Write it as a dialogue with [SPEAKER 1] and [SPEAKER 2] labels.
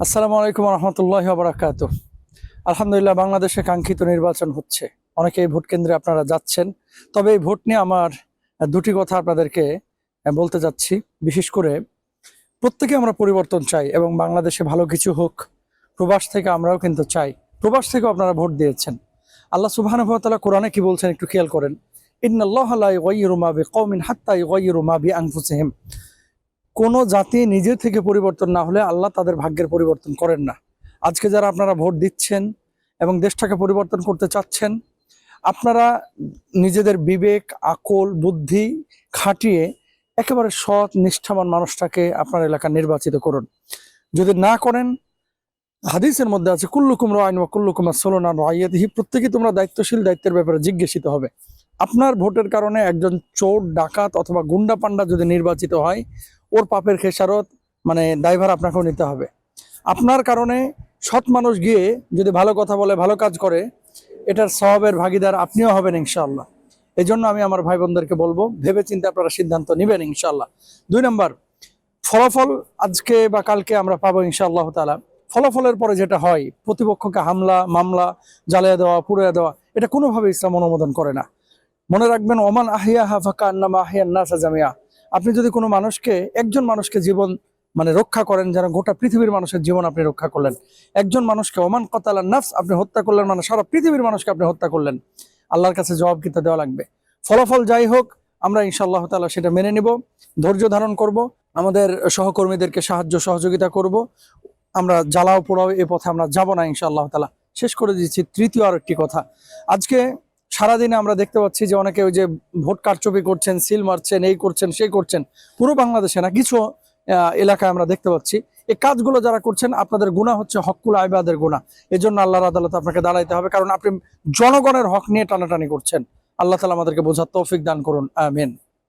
[SPEAKER 1] আসসালামু আলাইকুম রহমতুল্লাহি ওয়া বারাকাতুহু। আলহামদুলিল্লাহ, বাংলাদেশে কাঙ্ক্ষিত নির্বাচন হচ্ছে। অনেকে এই ভোট কেন্দ্রে আপনারা যাচ্ছেন। তবে এই ভোট নিয়ে আমার দুটি কথা আপনাদেরকে বলতে যাচ্ছি। বিশেষ করে প্রত্যেকে আমরা পরিবর্তন চাই এবং বাংলাদেশে ভালো কিছু হোক। প্রবাস থেকে আমরাও কিন্তু চাই। প্রবাস থেকেও আপনারা ভোট দিয়েছেন। আল্লাহ সুবহানাহু ওয়া তাআলা কোরআনে কি বলছেন একটু খেয়াল করেন। ইন্নাল্লাহা লা ইউগাইয়িরু মা বিকওমিন হাত্তা ইউগাইয়িরু মা বিআনফুসিহিম। কোনো জাতি নিজে থেকে পরিবর্তন না হলে আল্লাহ তাদের ভাগ্যের পরিবর্তন করেন না। আজকে যারা আপনারা ভোট দিচ্ছেন এবং দেশটাকে পরিবর্তন করতে চাচ্ছেন, আপনারা নিজেদের বিবেক, আকল, বুদ্ধি খাটিয়ে একেবারে সৎ নিষ্ঠাবান মানুষটাকে আপনার এলাকা নির্বাচিত করুন। যদি না করেন, হাদিসের মধ্যে আছে কুল্লুকুম রাইন ওয়া কুল্লুকুম মাসউলুন আন রাইয়াতিহি, প্রত্যেকেই তোমরা দায়িত্বশীল, দায়িত্বের ব্যাপারে জিজ্ঞাসিত হবে। আপনার ভোটের কারণে একজন চোর, ডাকাত অথবা গুন্ডা পান্ডা যদি নির্বাচিত হয়, ওর পাপের খেসারত দায়ভার আপনাকেও নিতে হবে। আপনার কারণে সৎ মানুষ গিয়ে যদি ভালো কথা বলে, ভালো কাজ করে, এটার সওয়াবের ভাগীদার আপনিও হবেন ইনশাআল্লাহ। এই জন্য আমি আমার ভাই বোনদেরকে বলবো, ভেবে চিন্তে আপনারা সিদ্ধান্ত নেবেন ইনশাআল্লাহ। 2 নম্বর, ফলাফল আজকে বা কালকে আমরা পাবো ইনশাআল্লাহ তাআলা। ফলাফলের পরে যেটা হয়, প্রতিপক্ষকে হামলা, মামলা, জ্বালিয়ে দেওয়া, পুড়িয়ে দেওয়া, এটা কোনোভাবে ইসলাম অনুমোদন করে না। মনে রাখবেন, ওমান আহিয়াহা ফাকান্নামা আহইয়ান নাসা জামিয়া। আপনি যদি কোনো মানুষকে, একজন মানুষকে জীবন রক্ষা করেন, যেন গোটা পৃথিবীর মানুষের জীবন আপনি রক্ষা করলেন। একজন মানুষকে ওমান কাতালান নাফস আপনি হত্যা করলেন, সারা পৃথিবীর মানুষকে আপনি হত্যা করলেন। আল্লাহর কাছে জবাবদিহিতা দেওয়া লাগবে। ফলাফল যাই হোক, আমরা ইনশাআল্লাহ তাআলা সেটা মেনে নিব, ধৈর্য ধারণ করব, আমাদের সহকর্মীদেরকে সাহায্য সহযোগিতা করব। আমরা জ্বালাও পোড়াও এ পথে আমরা যাব না ইনশাআল্লাহ তাআলা। শেষ করে দিচ্ছি তৃতীয় আর একটি কথা। আজকে সারাদিনে আমরা দেখতে পাচ্ছি যে অনেকে ওই যে ভোট কারচুপি করছেন, সিল মারছেন, এই করছেন, সেই করছেন। পুরো বাংলাদেশে না, কিছু এলাকায় আমরা দেখতে পাচ্ছি। এই কাজগুলো যারা করছেন, আপনাদের গুনাহ হচ্ছে হকুল আইবাদের গুনাহ। এই জন্য আল্লাহর আদালতে আপনাকে দাঁড়াইতে হবে, কারণ আপনি জনগণের হক নিয়ে টানাটানি করছেন। আল্লাহ তাআলা আমাদেরকে বোঝার তৌফিক দান করুন, আমিন।